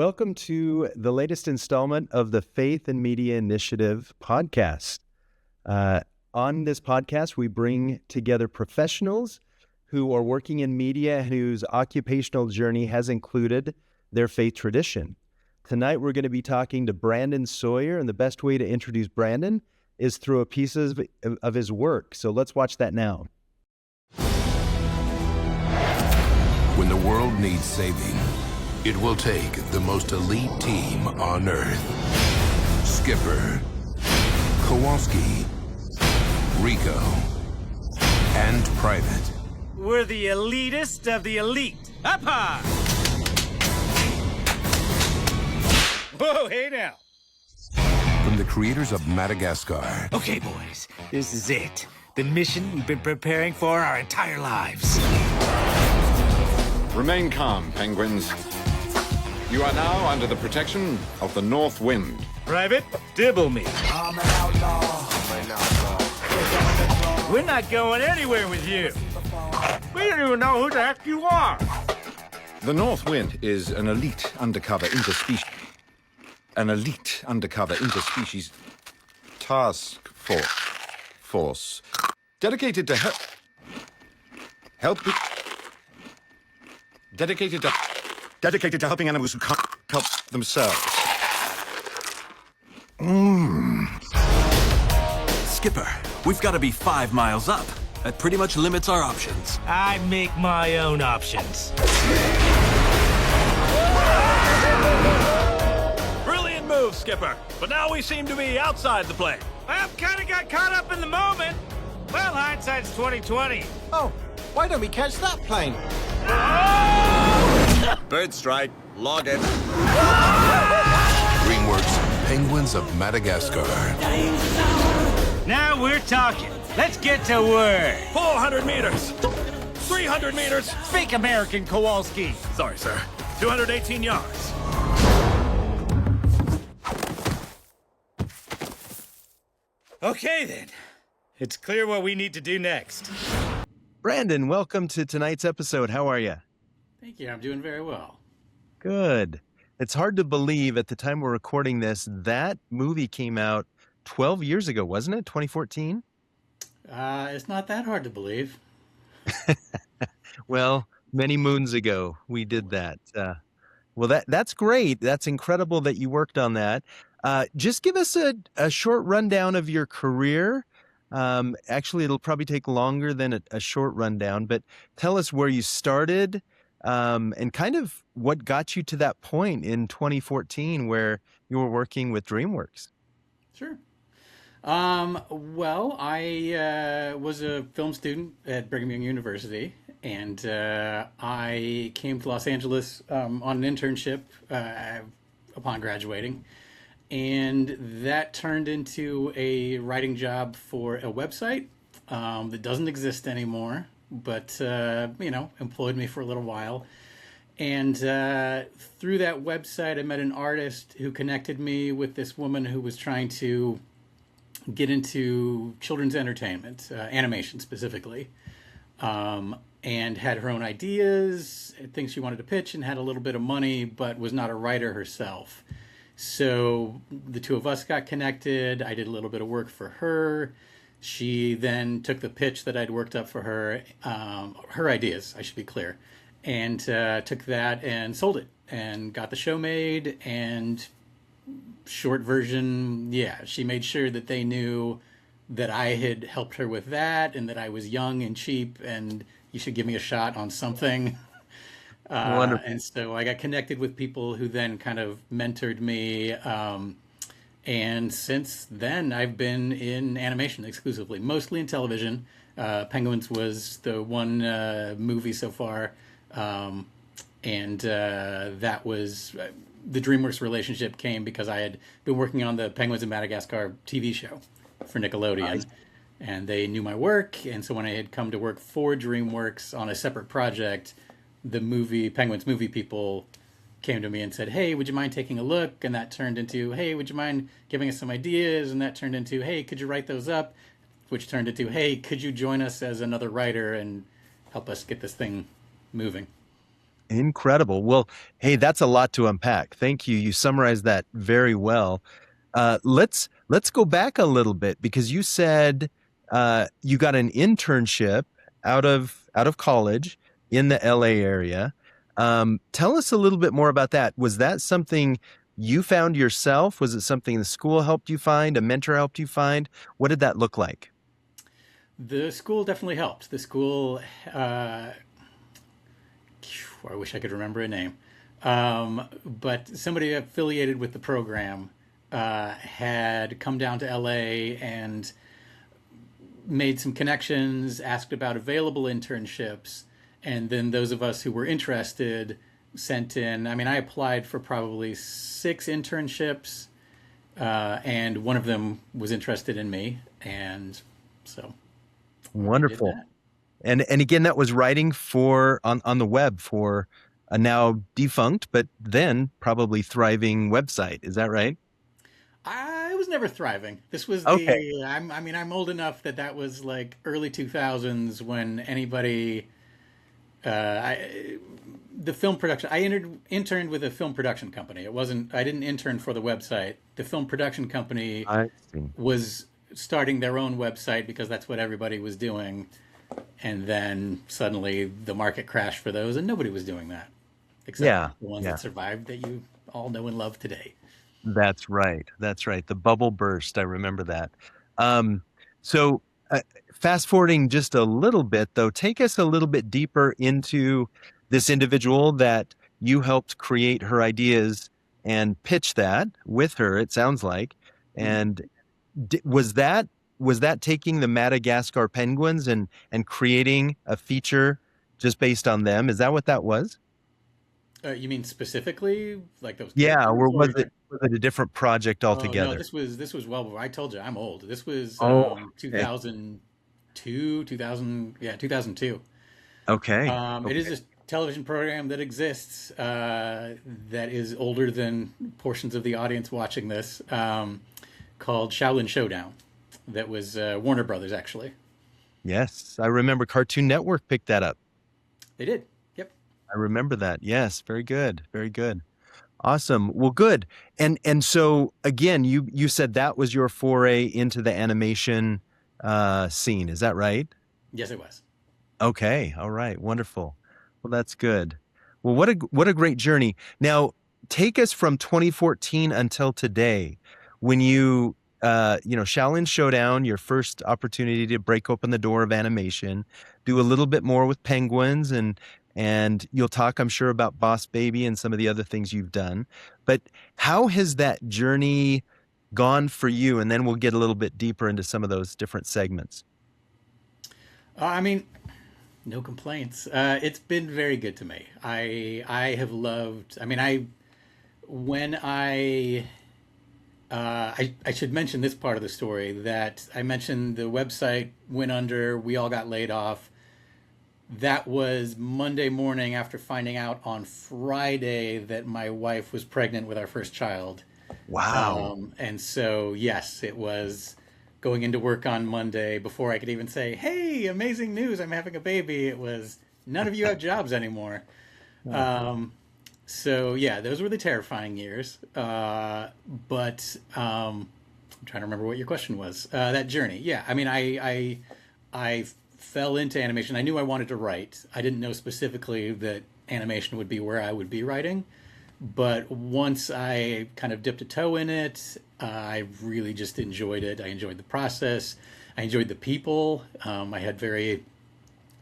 Welcome to the latest installment of the Faith and Media Initiative podcast. On this podcast, we bring together professionals who are working in media and whose occupational journey has included their faith tradition. Tonight, we're going to be talking to Brandon Sawyer, and the best way to introduce Brandon is through a piece of his work. So let's watch that now. When the world needs saving, it will take the most elite team on Earth. Skipper, Kowalski, Rico, and Private. We're the elitist of the elite. Up high! Whoa, hey now. From the creators of Madagascar. Okay, boys, this is it. The mission we've been preparing for our entire lives. Remain calm, penguins. You are now under the protection of the North Wind. Private, dibble me. I'm an outlaw. We're not going anywhere with you. We don't even know who the heck you are. The North Wind is an elite undercover interspecies. Task force dedicated to dedicated to helping animals who can't help themselves. Skipper, we've got to be 5 miles up. That pretty much limits our options. I make my own options. Brilliant move, Skipper. But now we seem to be outside the plane. Well, kind of got caught up in the moment. Well, hindsight's 20/20. Oh, why don't we catch that plane? Bird strike. Log it. DreamWorks Penguins of Madagascar. Now we're talking. Let's get to work. 400 meters. 300 meters. Fake American Kowalski. Sorry, sir. 218 yards. Okay, then. It's clear what we need to do next. Brandon, welcome to tonight's episode. How are you? Thank you. I'm doing very well. Good. It's hard to believe at the time we're recording this, that movie came out 12 years ago, wasn't it? 2014? It's not that hard to believe. Well, many moons ago we did that. Well, that's great. That's incredible that you worked on that. Just give us a short rundown of your career. Actually, it'll probably take longer than a short rundown, but tell us where you started and kind of what got you to that point in 2014 where you were working with DreamWorks. Sure. Well, I was a film student at Brigham Young University, and I came to Los Angeles on an internship upon graduating. And that turned into a writing job for a website that doesn't exist anymore, but, employed me for a little while. And through that website, I met an artist who connected me with this woman who was trying to get into children's entertainment, animation specifically, and had her own ideas, things she wanted to pitch, and had a little bit of money, but was not a writer herself. So the two of us got connected. I did a little bit of work for her. She then took the pitch that I'd worked up for her, her ideas, I should be clear, and took that and sold it and got the show made. And short version, yeah, she made sure that they knew that I had helped her with that and that I was young and cheap and you should give me a shot on something. And so I got connected with people who then kind of mentored me. And since then, I've been in animation exclusively, mostly in television. Penguins was the one movie so far. And that was the DreamWorks relationship came because I had been working on the Penguins of Madagascar TV show for Nickelodeon. And they knew my work. And so when I had come to work for DreamWorks on a separate project, the Penguins movie people came to me and said, hey, would you mind taking a look? And that turned into, hey, would you mind giving us some ideas? And that turned into, hey, could you write those up? Which turned into, hey, could you join us as another writer and help us get this thing moving? Incredible. Well, hey, that's a lot to unpack. Thank you. You summarized that very well. Let's go back a little bit because you said you got an internship out of college in the LA area. Tell us a little bit more about that. Was that something you found yourself? Was it something the school helped you find? A mentor helped you find? What did that look like? The school definitely helped. The school, I wish I could remember a name, but somebody affiliated with the program had come down to LA and made some connections, asked about available internships, and then those of us who were interested sent in. I mean, I applied for probably 6 internships, and one of them was interested in me, and so I did Wonderful. that. And again, that was writing for on the web for a now defunct, but then probably thriving website. Is that right? I was never thriving. This was Okay. I mean, I'm old enough that that was like early 2000s when anybody, the film production. I interned with a film production company. It wasn't. I didn't intern for the website. The film production company I see. was starting their own website because that's what everybody was doing. And then suddenly the market crashed for those, and nobody was doing that except Yeah. the ones Yeah. that survived that you all know and love today. That's right. That's right. The bubble burst. I remember that. Um, so, fast forwarding just a little bit, though, take us a little bit deeper into this individual that you helped create her ideas and pitch that with her. It sounds like, and was that taking the Madagascar penguins and creating a feature just based on them? Is that what that was? You mean specifically like those Yeah, characters, or was or? it a different project Oh no, altogether? this was well before. I told you I'm old. This was Oh, okay. 2002, 2000, yeah, 2002. Okay. It is Okay. a television program that exists that is older than portions of the audience watching this, called Shaolin Showdown. That was Warner Brothers actually. Yes, I remember Cartoon Network picked that up. They did. Yep. I remember that. Yes, very good. Very good. Awesome. Well, good. And so again, you said that was your foray into the animation scene. Is that right? Yes, it was. Okay. All right. Wonderful. Well, that's good. Well, what a great journey. Now, take us from 2014 until today, when Shaolin Showdown, your first opportunity to break open the door of animation, do a little bit more with penguins, and you'll talk, I'm sure, about Boss Baby and some of the other things you've done. But how has that journey gone for you? And then we'll get a little bit deeper into some of those different segments. I mean, no complaints. It's been very good to me. I have loved. I mean, I when I should mention this part of the story that I mentioned the website went under. We all got laid off. That was Monday morning after finding out on Friday that my wife was pregnant with our first child. Wow. And so, yes, it was going into work on Monday before I could even say, "Hey, amazing news! I'm having a baby." It was none of you have jobs anymore. So yeah, those were the terrifying years. But I'm trying to remember what your question was. That journey, yeah. I mean, I fell into animation. I knew I wanted to write. I didn't know specifically that animation would be where I would be writing. But once I kind of dipped a toe in it, I really just enjoyed it. I enjoyed the process. I enjoyed the people. I had very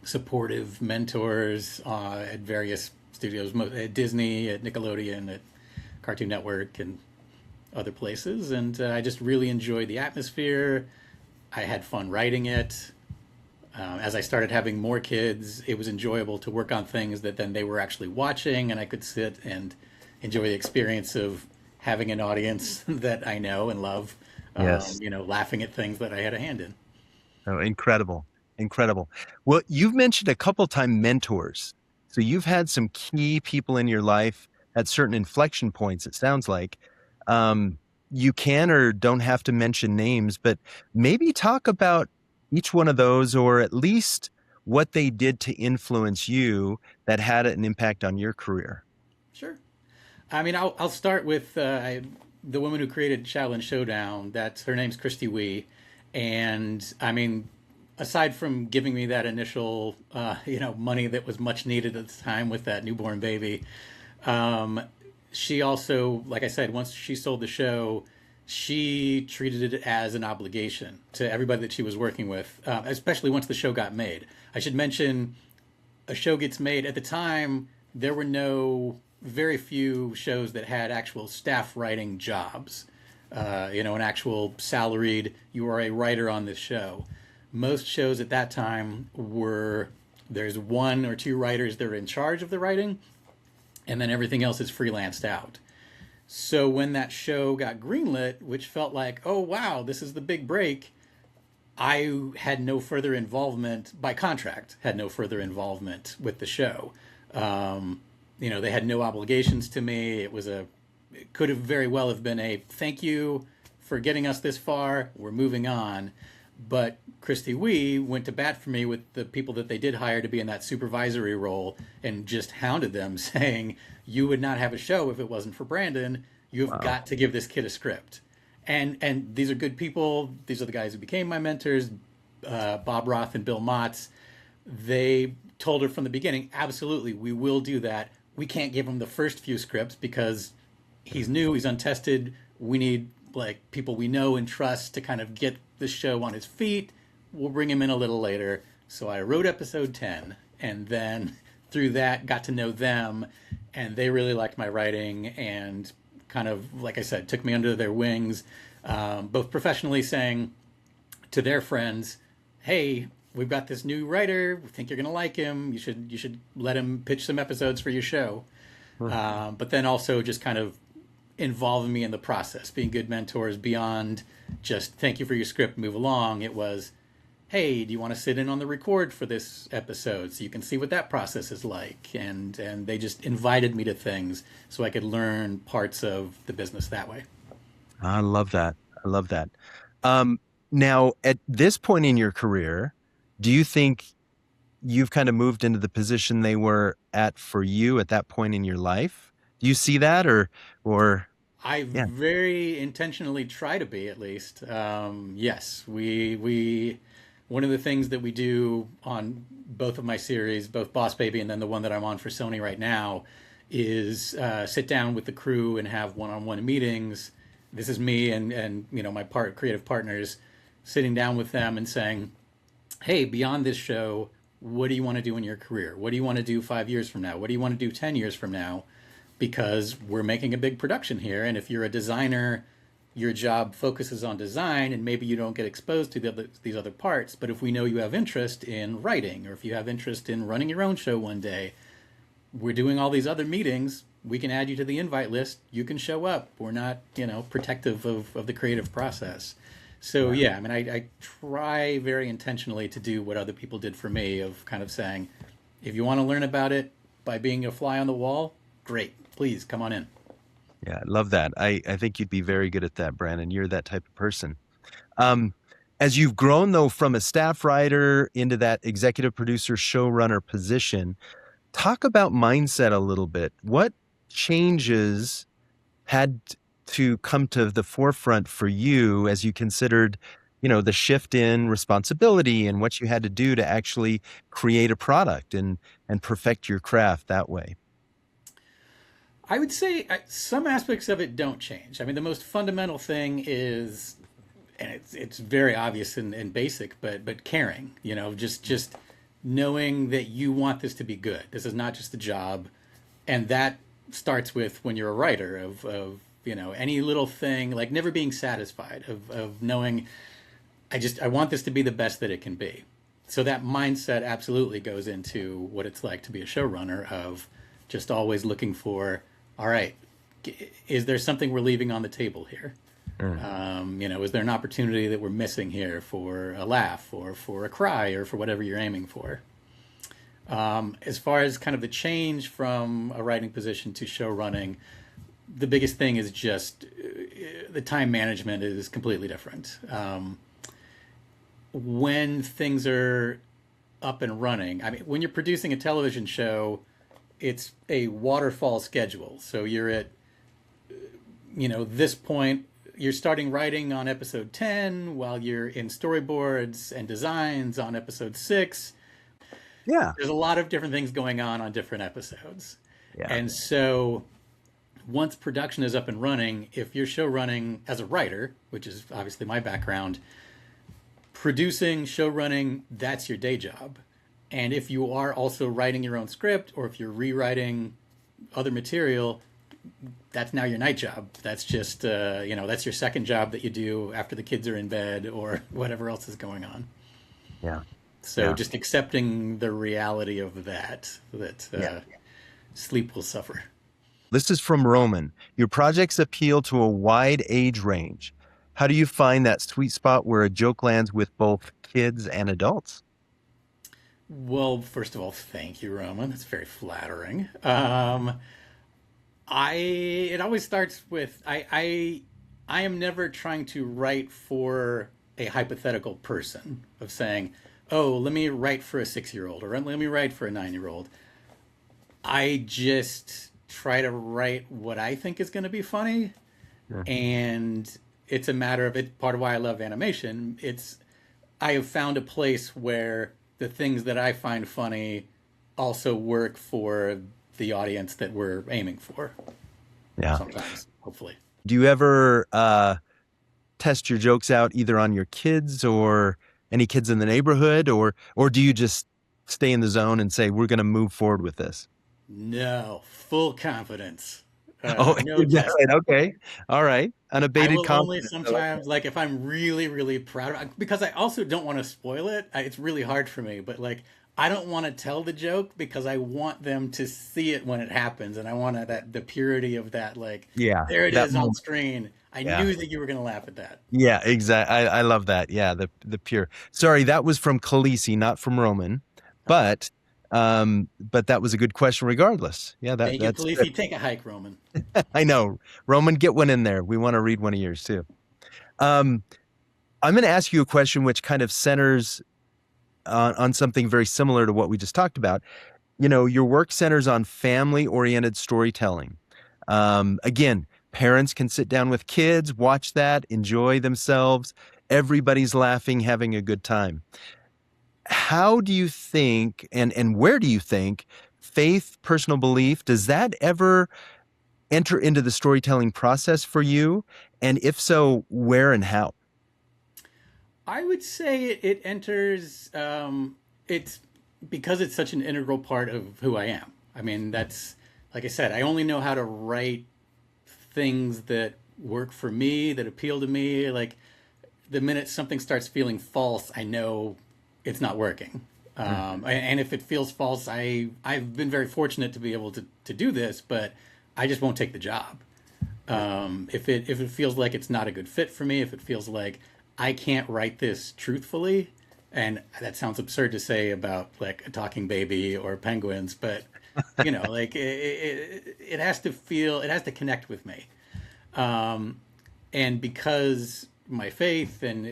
supportive mentors at various studios, at Disney, at Nickelodeon, at Cartoon Network, and other places. And I just really enjoyed the atmosphere. I had fun writing it. As I started having more kids, it was enjoyable to work on things that then they were actually watching, and I could sit and enjoy the experience of having an audience that I know and love, Yes. laughing at things that I had a hand in. Oh, incredible. Incredible. Well, you've mentioned a couple time mentors. So you've had some key people in your life at certain inflection points, it sounds like. You can or don't have to mention names, but maybe talk about each one of those, or at least what they did to influence you that had an impact on your career. Sure. I mean, I'll start with the woman who created Shaolin Showdown. Her name's Christy Wee, and I mean, aside from giving me that initial money that was much needed at the time with that newborn baby, she also, like I said, once she sold the show, she treated it as an obligation to everybody that she was working with, especially once the show got made. I should mention, a show gets made at the time. There were very few shows that had actual staff writing jobs, an actual salaried, you are a writer on this show. Most shows at that time there's one or two writers that are in charge of the writing, and then everything else is freelanced out. So when that show got greenlit, which felt like, oh wow, this is the big break, I had no further involvement, by contract, had no further involvement with the show. They had no obligations to me. It could have very well have been a thank you for getting us this far, we're moving on. But Christy Wee went to bat for me with the people that they did hire to be in that supervisory role and just hounded them, saying, you would not have a show if it wasn't for Brandon. You've got to give this kid a script. And these are good people. These are the guys who became my mentors, Bob Roth and Bill Motz. They told her from the beginning, absolutely, we will do that. We can't give him the first few scripts because he's new, he's untested. We need people we know and trust to kind of get the show on his feet. We'll bring him in a little later. So I wrote episode 10, and then through that got to know them, and they really liked my writing and kind of, like I said, took me under their wings, both professionally, saying to their friends, hey, we've got this new writer, we think you're going to like him, you should let him pitch some episodes for your show. But then also just kind of involving me in the process, being good mentors beyond just thank you for your script, move along. It was, hey, do you want to sit in on the record for this episode so you can see what that process is like? And they just invited me to things so I could learn parts of the business that way. I love that. Now, at this point in your career, do you think you've kind of moved into the position they were at for you at that point in your life? Do you see that or? I very intentionally try to be, at least. Yes, we one of the things that we do on both of my series, both Boss Baby and then the one that I'm on for Sony right now, is sit down with the crew and have one-on-one meetings. This is me and my creative partners sitting down with them and saying, hey, beyond this show, what do you want to do in your career? What do you want to do 5 years from now? What do you want to do 10 years from now? Because we're making a big production here. And if you're a designer, your job focuses on design and maybe you don't get exposed to these other parts. But if we know you have interest in writing, or if you have interest in running your own show one day, we're doing all these other meetings. We can add you to the invite list. You can show up. We're not, protective of the creative process. So yeah, I mean, I try very intentionally to do what other people did for me, of kind of saying, if you want to learn about it by being a fly on the wall, great. Please come on in. Yeah, I love that. I think you'd be very good at that, Brandon. You're that type of person. As you've grown, though, from a staff writer into that executive producer, showrunner position, talk about mindset a little bit. What changes had to come to the forefront for you as you considered, the shift in responsibility and what you had to do to actually create a product and perfect your craft that way? I would say some aspects of it don't change. I mean, the most fundamental thing is, and it's very obvious and basic, but caring, just knowing that you want this to be good. This is not just a job. And that starts with when you're a writer of any little thing, like never being satisfied, of knowing, I want this to be the best that it can be. So that mindset absolutely goes into what it's like to be a showrunner, of just always looking for, all right, is there something we're leaving on the table here? Is there an opportunity that we're missing here for a laugh or for a cry or for whatever you're aiming for? As far as kind of the change from a writing position to show running, the biggest thing is just the time management is completely different. When things are up and running. I mean, when you're producing a television show, it's a waterfall schedule. So you're at, this point, you're starting writing on episode 10 while you're in storyboards and designs on episode 6. Yeah. There's a lot of different things going on different episodes. Yeah. And so once production is up and running, if you're show running as a writer, which is obviously my background, producing, show running, that's your day job. And if you are also writing your own script, or if you're rewriting other material, that's now your night job. That's just, that's your second job that you do after the kids are in bed or whatever else is going on. Yeah. So just accepting the reality of that sleep will suffer. This is from Roman. Your projects appeal to a wide age range. How do you find that sweet spot where a joke lands with both kids and adults? Well, first of all, thank you, Roman. That's very flattering. It always starts with I am never trying to write for a hypothetical person of saying, oh, let me write for a 6-year-old or let me write for a 9-year-old. I just try to write what I think is going to be funny. Yeah. And it's a matter of it. Part of why I love animation. I have found a place where the things that I find funny also work for the audience that we're aiming for. Yeah. Sometimes, hopefully. Do you ever test your jokes out either on your kids or any kids in the neighborhood, or do you just stay in the zone and say, we're going to move forward with this? No, full confidence. No right. Okay. All right. Unabated confidence. I will only sometimes, like if I'm really, really proud of it, because I also don't want to spoil it. It's really hard for me, but like, I don't want to tell the joke because I want them to see it when it happens. And I want the purity of that, like, there it is on screen. I knew that you were going to laugh at that. Yeah, exactly. I love that. Yeah. The pure, sorry, that was from Khaleesi, not from Roman, but that was a good question regardless. Yeah. Thank you, Khaleesi. Take a hike, Roman. I know, Roman, get one in there. We want to read one of yours too. I'm going to ask you a question which kind of centers on something very similar to what we just talked about. Your work centers on family-oriented storytelling. Again, parents can sit down with kids, watch that, enjoy themselves. Everybody's laughing, having a good time. How do you think, and where do you think faith, personal belief, does that ever enter into the storytelling process for you? And if so, where and how? I would say it enters, it's because it's such an integral part of who I am. I mean, that's, like I said, I only know how to write things that work for me, that appeal to me. Like the minute something starts feeling false, I know it's not working. And if it feels false, I've been very fortunate to be able to do this, but I just won't take the job. If it feels like it's not a good fit for me, if it feels like I can't write this truthfully, and that sounds absurd to say about like a talking baby or penguins, but like it has to connect with me. And because my faith and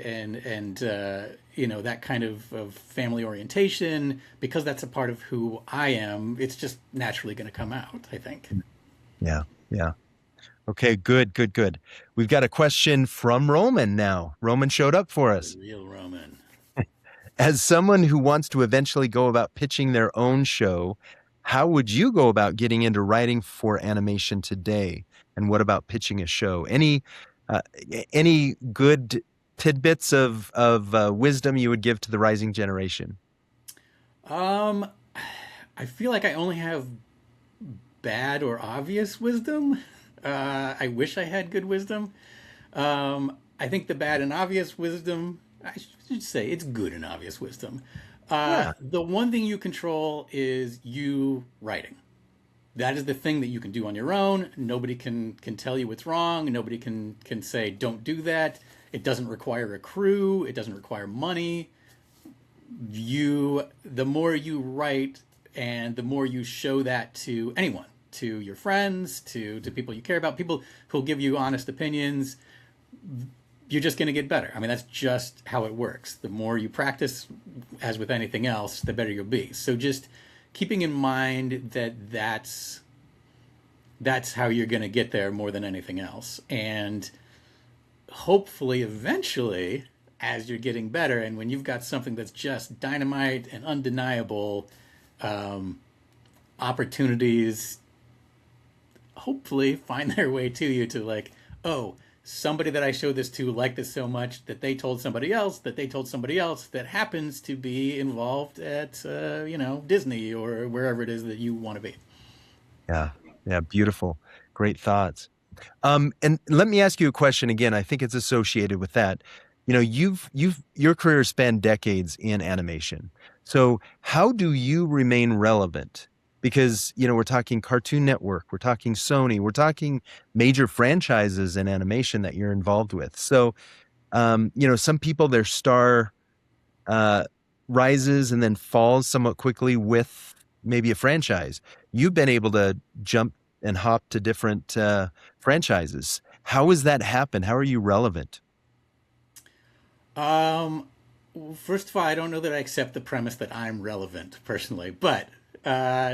that kind of family orientation, because that's a part of who I am, it's just naturally going to come out, I think. Yeah. Yeah. Okay, good. We've got a question from Roman now. Roman showed up for us. The real Roman. As someone who wants to eventually go about pitching their own show, how would you go about getting into writing for animation today? And what about pitching a show? Any good tidbits of wisdom you would give to the rising generation? I feel like I only have bad or obvious wisdom. I wish I had good wisdom. I think the bad and obvious wisdom, I should say it's good and obvious wisdom. The one thing you control is you writing. That is the thing that you can do on your own. Nobody can tell you what's wrong. Nobody can say, don't do that. It doesn't require a crew. It doesn't require money. The more you write and the more you show that to anyone, to your friends, to people you care about, people who'll give you honest opinions, you're just going to get better. I mean, that's just how it works. The more you practice as with anything else, the better you'll be. So just keeping in mind that that's how you're going to get there more than anything else. And hopefully eventually, as you're getting better and when you've got something that's just dynamite and undeniable, opportunities hopefully find their way to you, to like, oh, somebody that I showed this to liked this so much that they told somebody else that they told somebody else that happens to be involved at Disney or wherever it is that you want to be. Yeah. Yeah. Beautiful. Great thoughts. And let me ask you a question again. I think it's associated with that. You know, your career spanned decades in animation. So how do you remain relevant? Because, we're talking Cartoon Network, we're talking Sony, we're talking major franchises in animation that you're involved with. So, some people, their star rises and then falls somewhat quickly with maybe a franchise. You've been able to jump and hop to different franchises. How has that happened? How are you relevant? First of all, I don't know that I accept the premise that I'm relevant personally, but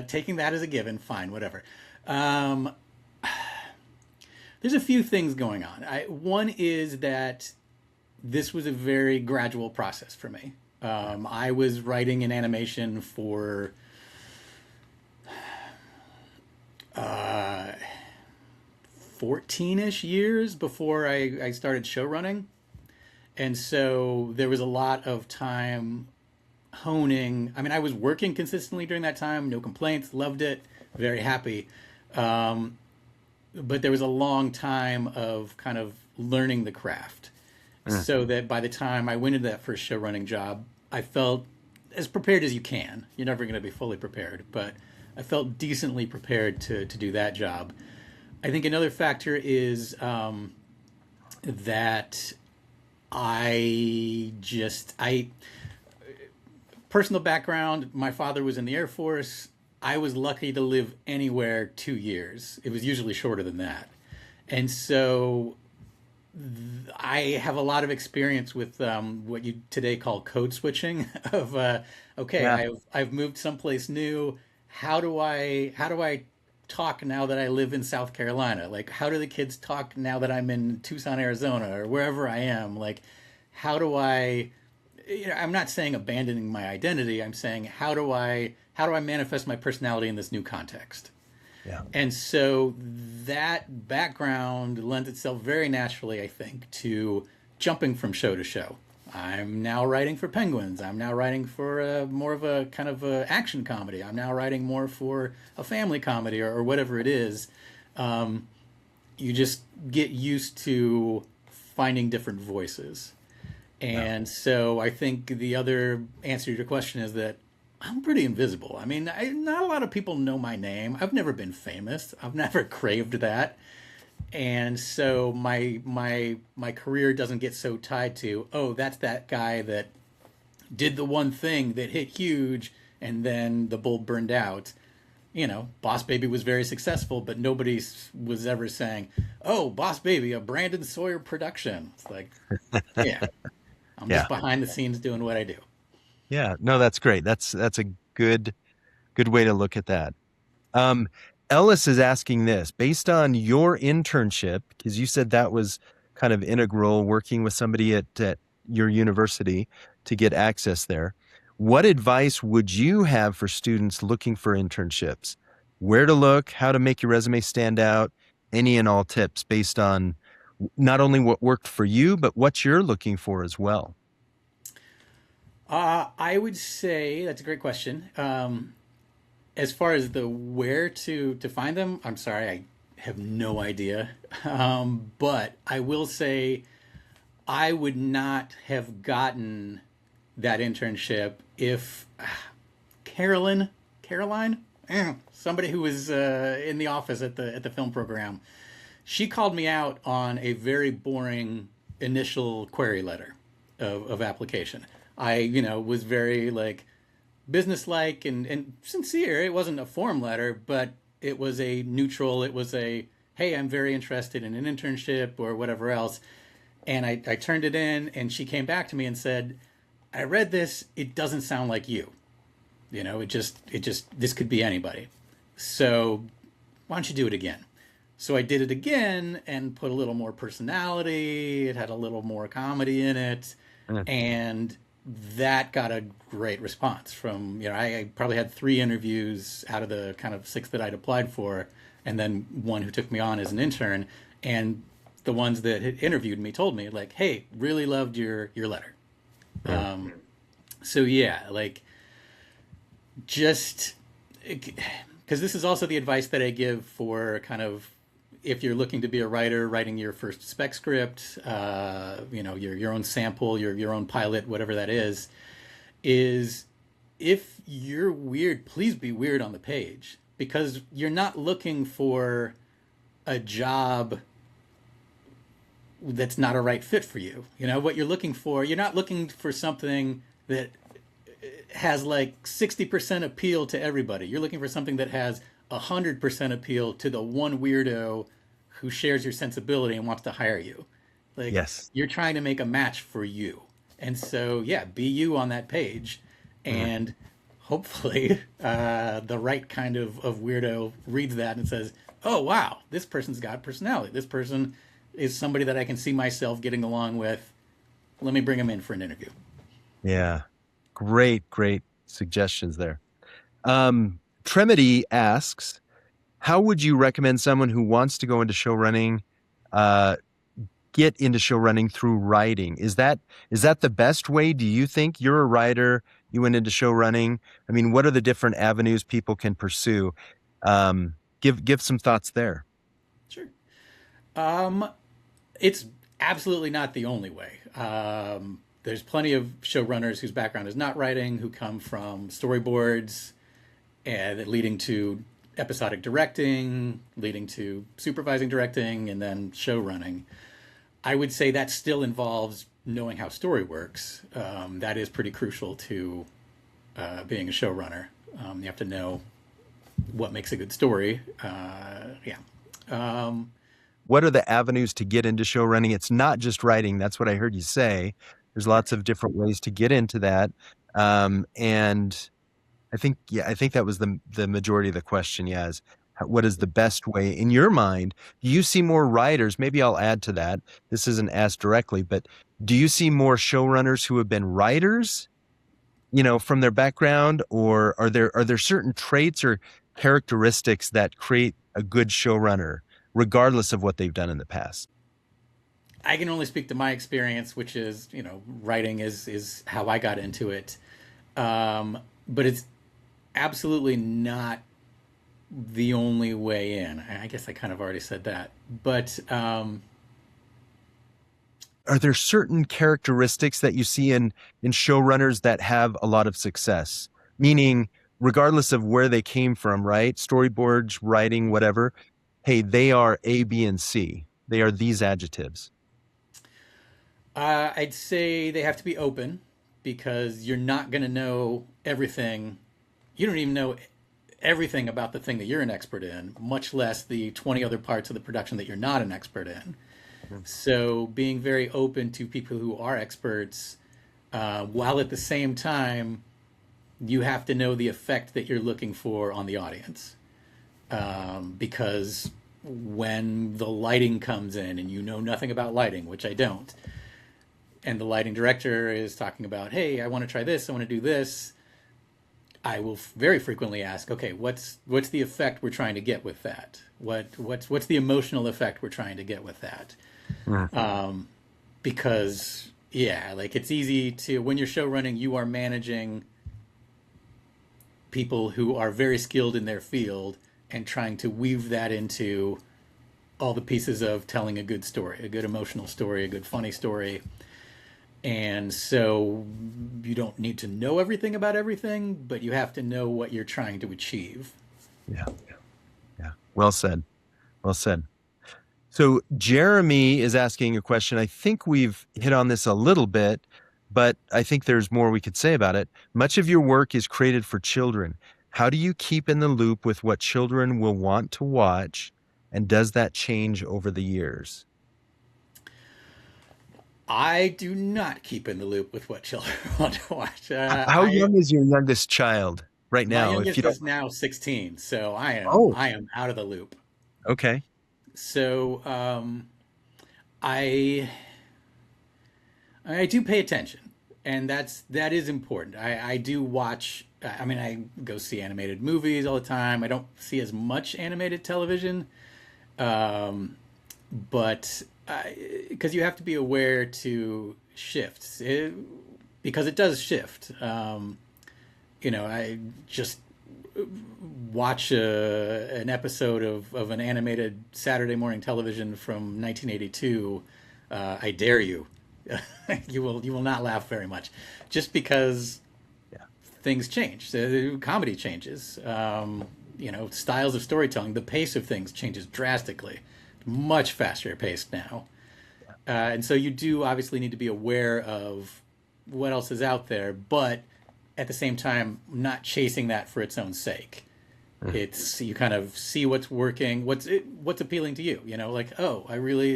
taking that as a given, fine, whatever. There's a few things going on. One is that this was a very gradual process for me. I was writing in animation for 14-ish years before I started show running. And so there was a lot of time honing. I mean, I was working consistently during that time, no complaints, loved it, very happy. But there was a long time of kind of learning the craft. So that by the time I went into that first show running job, I felt as prepared as you can. You're never going to be fully prepared, but I felt decently prepared to do that job. I think another factor is that personal background, my father was in the Air Force. I was lucky to live anywhere 2 years. It was usually shorter than that. And so I have a lot of experience with what you today call code switching of, I've moved someplace new. How do I talk now that I live in South Carolina? Like, how do the kids talk now that I'm in Tucson, Arizona, or wherever I am? Like, how do I, I'm not saying abandoning my identity. I'm saying, how do I manifest my personality in this new context? Yeah. And so that background lends itself very naturally, I think, to jumping from show to show. I'm now writing for Penguins. I'm now writing for more of a kind of a action comedy. I'm now writing more for a family comedy or whatever it is. You just get used to finding different voices. And so I think the other answer to your question is that I'm pretty invisible. I mean, not a lot of people know my name. I've never been famous. I've never craved that. And so my career doesn't get so tied to, oh, that's that guy that did the one thing that hit huge and then the bulb burned out. Boss Baby was very successful, but nobody was ever saying, oh, Boss Baby, a Brandon Sawyer production. It's like, yeah, I'm just behind the scenes doing what I do. Yeah, no, that's great. That's a good way to look at that. Ellis is asking this, based on your internship, because you said that was kind of integral, working with somebody at your university to get access there. What advice would you have for students looking for internships? Where to look, how to make your resume stand out, any and all tips based on not only what worked for you, but what you're looking for as well? I would say that's a great question. As far as the where to find them, I'm sorry, I have no idea. But I will say I would not have gotten that internship if Caroline, somebody who was in the office at the film program, she called me out on a very boring initial query letter of application. I, was very businesslike and sincere. It wasn't a form letter, but it was a neutral. It was a, hey, I'm very interested in an internship or whatever else. And I turned it in, and she came back to me and said, I read this. It doesn't sound like you. This could be anybody. So why don't you do it again? So I did it again and put a little more personality. It had a little more comedy in it. And that got a great response from, I probably had 3 interviews out of the kind of 6 that I'd applied for, and then one who took me on as an intern. And the ones that had interviewed me told me, like, hey, really loved your letter. So yeah, like, just because this is also the advice that I give for kind of if you're looking to be a writer, writing your first spec script, your own sample, your own pilot, whatever that is if you're weird, please be weird on the page, because you're not looking for a job that's not a right fit for you. What you're looking for, you're not looking for something that has like 60% appeal to everybody. You're looking for something that has 100% appeal to the one weirdo who shares your sensibility and wants to hire you. Like, yes, you're trying to make a match for you. And so, yeah, be you on that page. And hopefully the right kind of weirdo reads that and says, oh, wow, this person's got personality. This person is somebody that I can see myself getting along with. Let me bring him in for an interview. Yeah. Great suggestions there. Tremedy asks, how would you recommend someone who wants to go into show running get into show running through writing? Is that the best way? Do you think? You're a writer, you went into show running. I mean, what are the different avenues people can pursue? Give some thoughts there. Sure. It's absolutely not the only way. There's plenty of showrunners whose background is not writing, who come from storyboards and leading to episodic directing, leading to supervising directing, and then show running. I would say that still involves knowing how story works. That is pretty crucial to being a showrunner. You have to know what makes a good story. What are the avenues to get into show running? It's not just writing. That's what I heard you say. There's lots of different ways to get into that. And I think that was the majority of the question. Yeah, is what is the best way in your mind? Do you see more writers? Maybe I'll add to that. This isn't asked directly, but do you see more showrunners who have been writers, from their background, or are there certain traits or characteristics that create a good showrunner, regardless of what they've done in the past? I can only speak to my experience, which is, writing is how I got into it. But it's absolutely not the only way in. I guess I kind of already said that. But are there certain characteristics that you see in showrunners that have a lot of success? Meaning, regardless of where they came from, right? Storyboards, writing, whatever. Hey, they are A, B, and C. They are these adjectives. I'd say they have to be open, because you're not going to know everything. You don't even know everything about the thing that you're an expert in, much less the 20 other parts of the production that you're not an expert in. So being very open to people who are experts, while at the same time, you have to know the effect that you're looking for on the audience. Because when the lighting comes in and you know nothing about lighting, which I don't, and the lighting director is talking about, hey, I want to try this, I want to do this, I will very frequently ask, okay, what's the effect we're trying to get with that? What's the emotional effect we're trying to get with that? Because like, it's easy to, when you're show running, you are managing people who are very skilled in their field and trying to weave that into all the pieces of telling a good story, a good emotional story, a good funny story. And so you don't need to know everything about everything, but you have to know what you're trying to achieve. Yeah. Well said. So Jeremy is asking a question. I think we've hit on this a little bit, but I think there's more we could say about it. Much of your work is created for children. How do you keep in the loop with what children will want to watch? And does that change over the years? I do not keep in the loop with what children want to watch. How young is your youngest child right My now? If you youngest don't. is now 16, so I am Oh, I am out of the loop. okay. So I I do pay attention, and that is important. I do watch. I mean, I go see animated movies all the time. I don't see as much animated television, but because you have to be aware to shifts, because it does shift. I just watch an episode of an animated Saturday morning television from 1982. I dare you. You will not laugh very much, just because things change. The comedy changes. Styles of storytelling, the pace of things changes drastically. Much faster paced now. And so you do obviously need to be aware of what else is out there, but at the same time, not chasing that for its own sake. It's, you kind of see what's working, what's appealing to you. Like, oh,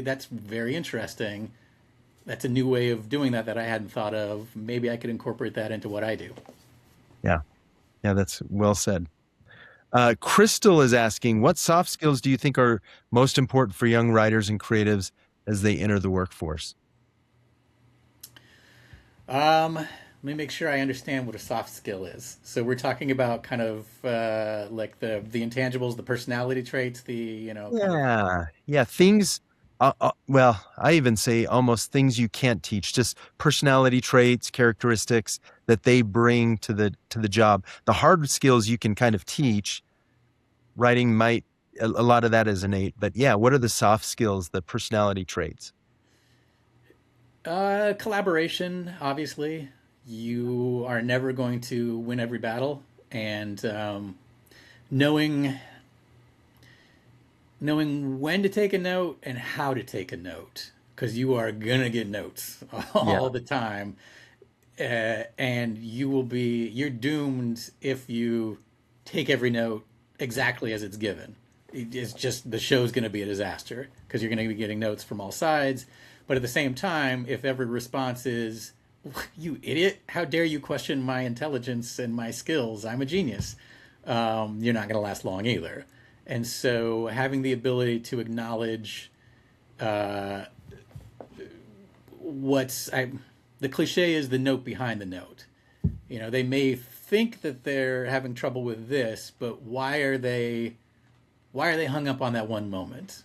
that's very interesting. That's a new way of doing that I hadn't thought of. Maybe I could incorporate that into what I do. Yeah. Yeah, that's well said. Crystal is asking, what soft skills do you think are most important for young writers and creatives as they enter the workforce? Let me make sure I understand what a soft skill is. So we're talking about kind of like the intangibles, the personality traits, Yeah, things. Well, I even say almost things you can't teach, just personality traits, characteristics that they bring to the job. The hard skills you can kind of teach. Writing might, a lot of that is innate, but yeah, what are the soft skills, the personality traits? Collaboration, obviously. You are never going to win every battle, and knowing when to take a note and how to take a note, because you are gonna get notes all the time, and you're doomed if you take every note exactly as it's given. It's just, the show's going to be a disaster because you're going to be getting notes from all sides. But at the same time, if every response is, "You idiot! How dare you question my intelligence and my skills? I'm a genius," you're not going to last long either. And so, having the ability to acknowledge the cliche is the note behind the note. They may think that they're having trouble with this, but why are they hung up on that one moment?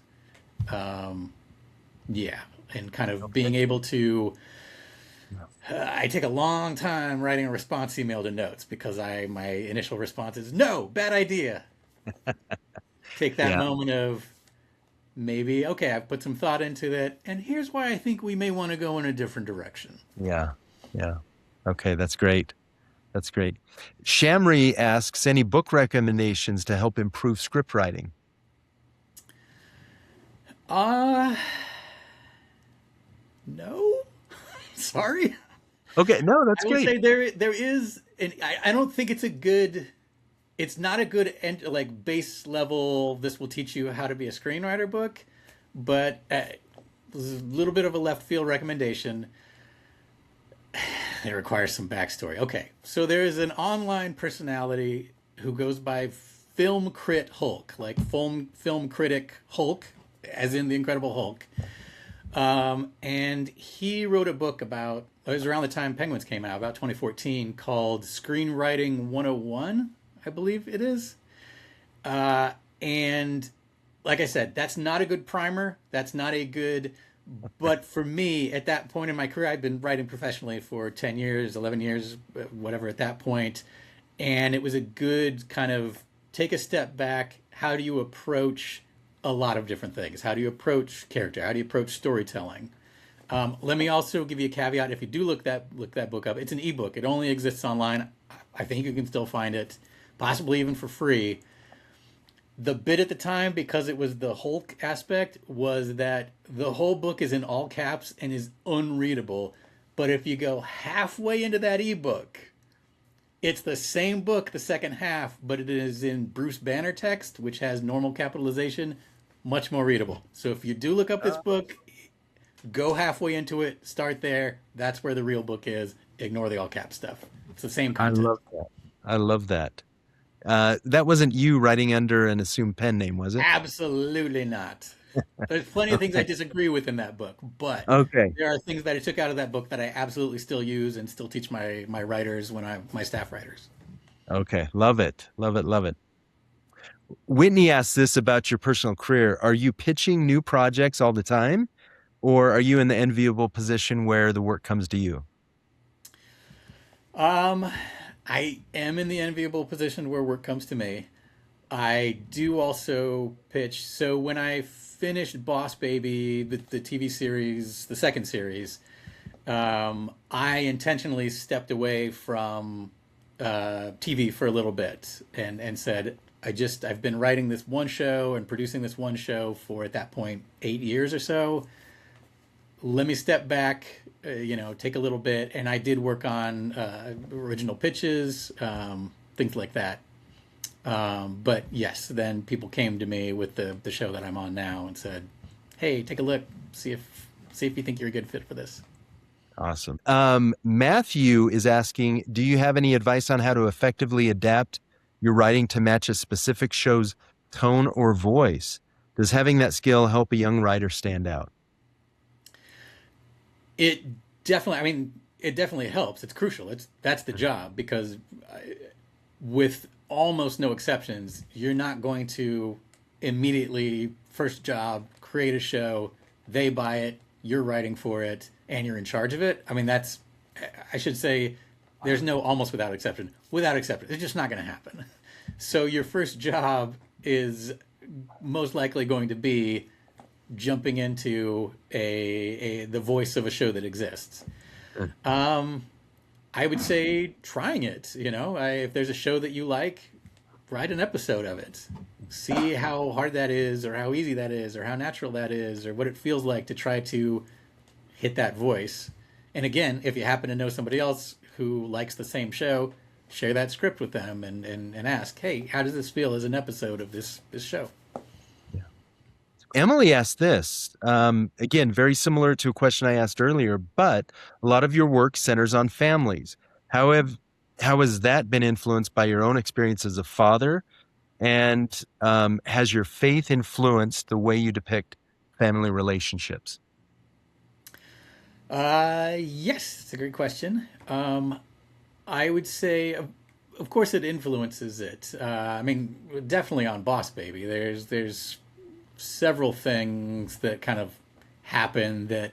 And kind of being able to. I take a long time writing a response email to notes because my initial response is no, bad idea. Take that moment of maybe, okay, I've put some thought into that, and here's why I think we may want to go in a different direction. Yeah. Okay, that's great. That's great. Shamri asks, any book recommendations to help improve script writing? No. Sorry. Okay, no, that's I would great. say there is, and I don't think it's not a good base level, this will teach you how to be a screenwriter book, but this is a little bit of a left field recommendation. It requires some backstory. Okay, so there is an online personality who goes by Film Crit Hulk, like film critic Hulk, as in the Incredible Hulk. And he wrote a book about, it was around the time Penguins came out, about 2014, called Screenwriting 101, I believe it is. And like I said, that's not a good primer. That's not a good, but for me, at that point in my career, I've been writing professionally for 10 years, 11 years, whatever at that point. And it was a good kind of take a step back. How do you approach a lot of different things? How do you approach character? How do you approach storytelling? Let me also give you a caveat. If you do look that book up, it's an ebook. It only exists online. I think you can still find it, possibly even for free. The bit at the time, because it was the Hulk aspect, was that the whole book is in all caps and is unreadable. But if you go halfway into that ebook, it's the same book, the second half, but it is in Bruce Banner text, which has normal capitalization, much more readable. So if you do look up this book, go halfway into it, start there. That's where the real book is. Ignore the all cap stuff. It's the same I content. love that. I love that. That wasn't you writing under an assumed pen name, was it? Absolutely not. There's plenty of things I disagree with in that book, but Okay. there are things that I took out of that book that I absolutely still use and still teach my writers my staff writers. Okay. Love it. Love it. Love it. Whitney asked this about your personal career. Are you pitching new projects all the time, or are you in the enviable position where the work comes to you? I am in the enviable position where work comes to me. I do also pitch. So when I finished Boss Baby, the TV series, the second series, I intentionally stepped away from TV for a little bit and said, I've been writing this one show and producing this one show for, at that point, 8 years or so. Let me step back, take a little bit. And I did work on original pitches, things like that. But yes, then people came to me with the show that I'm on now and said, "Hey, take a look, see if you think you're a good fit for this." Awesome. Matthew is asking, do you have any advice on how to effectively adapt your writing to match a specific show's tone or voice? Does having that skill help a young writer stand out? It definitely helps. It's crucial. That's the job, because with almost no exceptions, you're not going to immediately, first job, create a show, they buy it, you're writing for it, and you're in charge of it. I mean, I should say, there's no almost without exception. Without exception, it's just not going to happen. So your first job is most likely going to be jumping into the voice of a show that exists. I would say trying it. If there's a show that you like, write an episode of it. See how hard that is, or how easy that is, or how natural that is, or what it feels like to try to hit that voice. And again, if you happen to know somebody else who likes the same show, share that script with them and ask, "Hey, how does this feel as an episode of this show?" Emily asked this, again, very similar to a question I asked earlier, but a lot of your work centers on families. How has that been influenced by your own experience as a father? And has your faith influenced the way you depict family relationships? Yes, it's a great question. I would say, of course, it influences it. Definitely on Boss Baby. There's several things that kind of happened that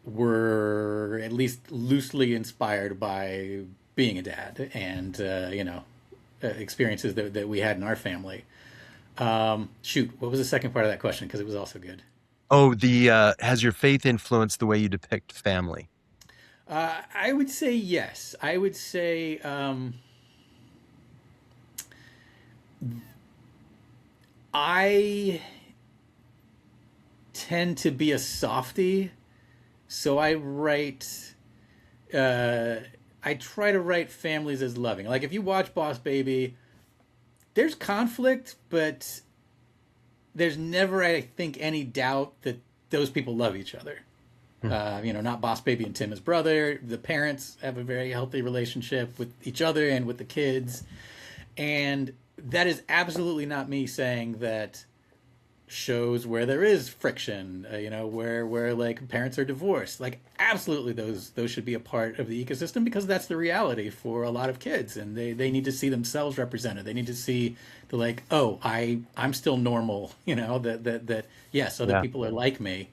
were at least loosely inspired by being a dad and experiences that we had in our family. Shoot, what was the second part of that question? Because it was also good. Oh, has your faith influenced the way you depict family? I would say yes. I would say I tend to be a softie, so I try to write families as loving. Like, if you watch Boss Baby, there's conflict, but there's never, I think, any doubt that those people love each other. Not Boss Baby and Tim, his brother. The parents have a very healthy relationship with each other and with the kids. And that is absolutely not me saying that shows where there is friction, where like parents are divorced, like absolutely those should be a part of the ecosystem, because that's the reality for a lot of kids, and they need to see themselves represented. They need to see the like, oh, I'm still normal, that yes, other people are like me.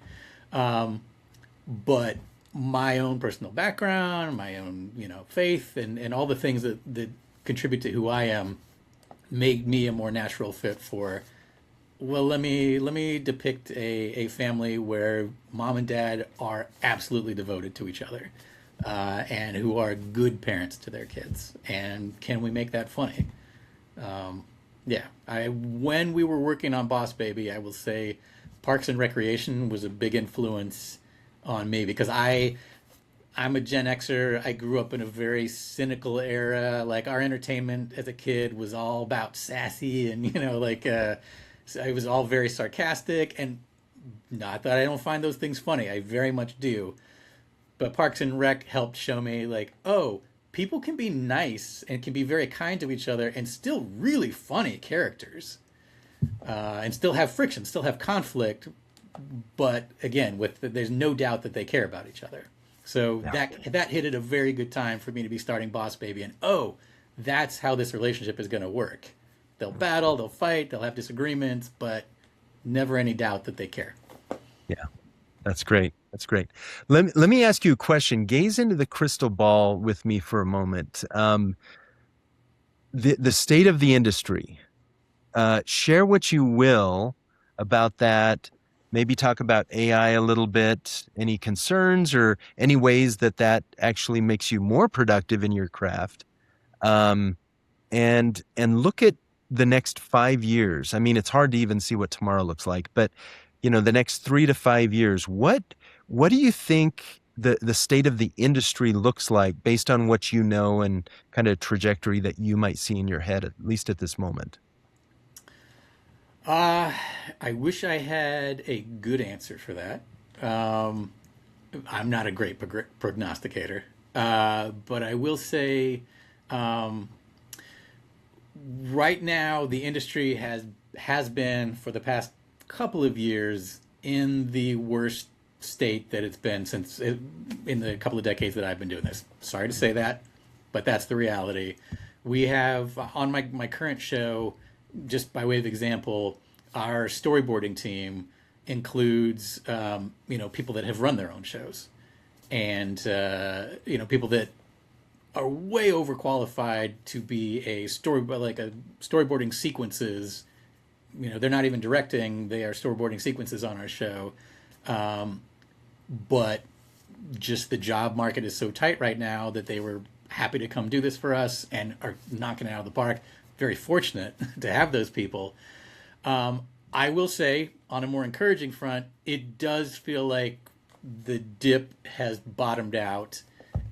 But my own personal background, my own, faith and all the things that contribute to who I am make me a more natural fit for, well, let me depict a family where mom and dad are absolutely devoted to each other, and who are good parents to their kids. And can we make that funny? When we were working on Boss Baby, I will say Parks and Recreation was a big influence on me, because I'm a Gen Xer. I grew up in a very cynical era. Like, our entertainment as a kid was all about sassy and, it was all very sarcastic. And Not that I don't find those things funny. I very much do. But Parks and Rec helped show me, like, oh, people can be nice and can be very kind to each other and still really funny characters, and still have friction, still have conflict. But again, there's no doubt that they care about each other. So that hit at a very good time for me to be starting Boss Baby, and that's how this relationship is going to work. They'll battle, they'll fight, they'll have disagreements, but never any doubt that they care. Yeah, that's great. That's great. Let me ask you a question. Gaze into the crystal ball with me for a moment. The state of the industry. Share what you will about that. Maybe talk about AI a little bit. Any concerns or any ways that actually makes you more productive in your craft. And look at the next 5 years. I mean, it's hard to even see what tomorrow looks like, but the next 3 to 5 years, what do you think the state of the industry looks like based on what you know and kind of trajectory that you might see in your head, at least at this moment? I wish I had a good answer for that. I'm not a great prognosticator, but I will say, right now the industry has been for the past couple of years in the worst state that it's been in the couple of decades that I've been doing this. Sorry to say that, but that's the reality. We have on my current show, just by way of example, our storyboarding team includes people that have run their own shows, and people that are way overqualified to be storyboarding sequences. They're not even directing; they are storyboarding sequences on our show. But just the job market is so tight right now that they were happy to come do this for us and are knocking it out of the park. Very fortunate to have those people. I will say, on a more encouraging front, it does feel like the dip has bottomed out,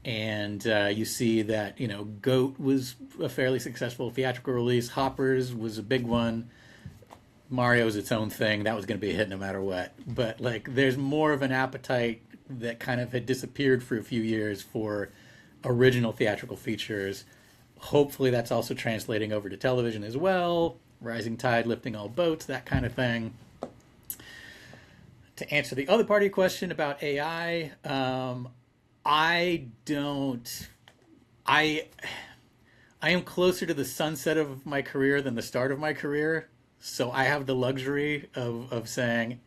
and you see that Goat was a fairly successful theatrical release. Hoppers was a big one. Mario's its own thing. That was going to be a hit no matter what. But there's more of an appetite that kind of had disappeared for a few years for original theatrical features. Hopefully that's also translating over to television as well. Rising tide lifting all boats, that kind of thing. To answer the other part of your question about AI, I am closer to the sunset of my career than the start of my career. So I have the luxury of saying,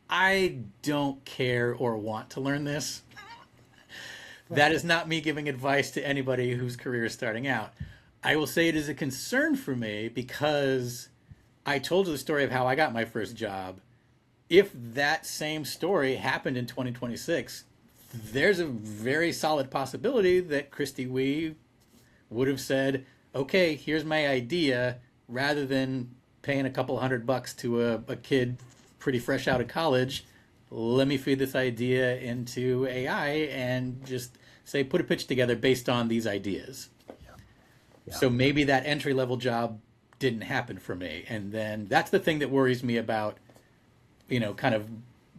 I don't care or want to learn this. That is not me giving advice to anybody whose career is starting out. I will say it is a concern for me because I told you the story of how I got my first job. If that same story happened in 2026, there's a very solid possibility that Christy Wee would have said, okay, here's my idea, rather than paying a couple $100 to a kid pretty fresh out of college. Let me feed this idea into AI and just say, put a pitch together based on these ideas. Yeah. So maybe that entry-level job didn't happen for me. And then that's the thing that worries me about, kind of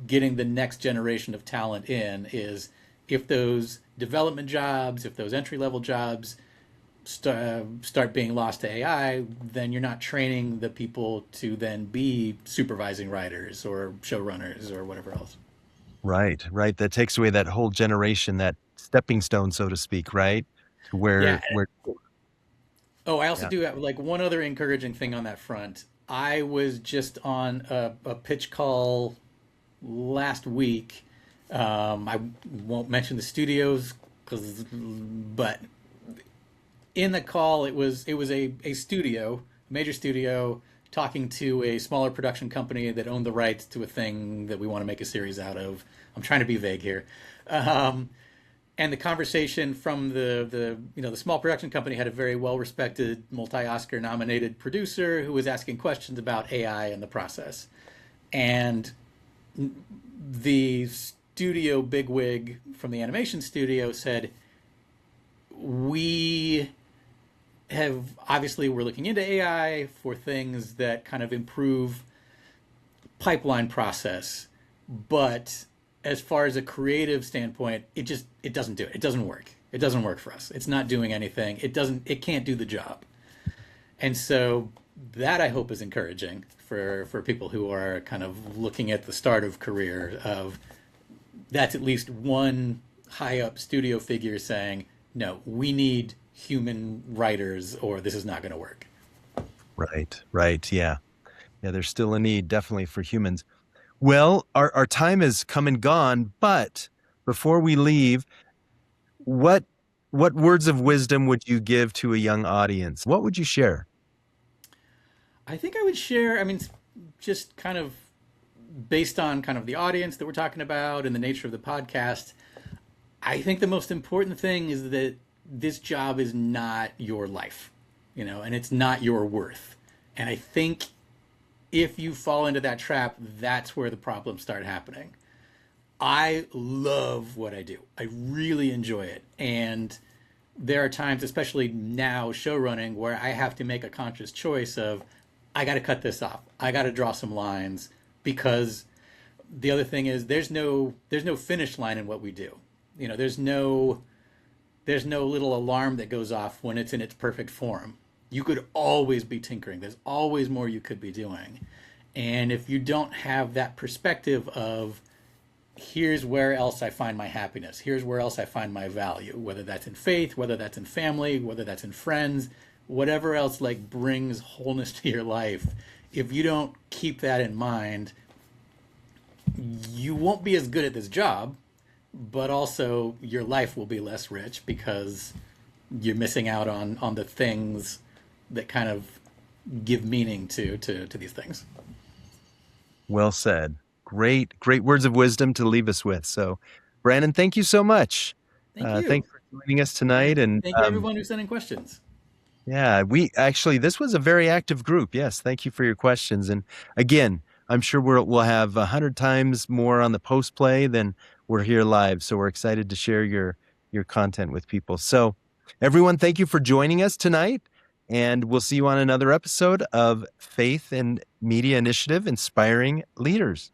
getting the next generation of talent in, is if those development jobs, if those entry-level jobs start being lost to AI, then you're not training the people to then be supervising writers or showrunners or whatever else. Right. That takes away that whole generation, that stepping stone, so to speak, right? To where. Oh, I also do have one other encouraging thing on that front. I was just on a pitch call last week. I won't mention the studios, but in the call, it was a studio, a major studio, talking to a smaller production company that owned the rights to a thing that we want to make a series out of. I'm trying to be vague here. And the conversation from the small production company had a very well-respected, multi-Oscar nominated producer who was asking questions about AI and the process. And the studio bigwig from the animation studio said, we're looking into AI for things that kind of improve pipeline process. But as far as a creative standpoint, it doesn't do it. It doesn't work. It doesn't work for us. It's not doing anything. It can't do the job. And so that I hope is encouraging for people who are kind of looking at the start of career of that's at least one high up studio figure saying, no, we need human writers or this is not going to work. Right. Yeah. Yeah, there's still a need definitely for humans. Well, our time has come and gone, but before we leave, what words of wisdom would you give to a young audience? What would you share? I think I would share, just kind of based on kind of the audience that we're talking about and the nature of the podcast, I think the most important thing is that this job is not your life, and it's not your worth. And I think if you fall into that trap, that's where the problems start happening. I love what I do. I really enjoy it. And there are times, especially now show running, where I have to make a conscious choice of, I got to cut this off. I got to draw some lines, because the other thing is there's no finish line in what we do. There's no little alarm that goes off when it's in its perfect form. You could always be tinkering. There's always more you could be doing. And if you don't have that perspective of, here's where else I find my happiness, here's where else I find my value, whether that's in faith, whether that's in family, whether that's in friends, whatever else like brings wholeness to your life, if you don't keep that in mind, you won't be as good at this job, but also your life will be less rich because you're missing out on the things that kind of give meaning to these things. Well said. Great words of wisdom to leave us with. So, Brandon, thank you so much. Thank you. Thanks for joining us tonight. And thank you everyone who's sending questions. Yeah, this was a very active group. Yes, thank you for your questions. And again, I'm sure we'll have 100 times more on the post play than we're here live. So we're excited to share your content with people. So everyone, thank you for joining us tonight. And we'll see you on another episode of Faith and Media Initiative Inspiring Leaders.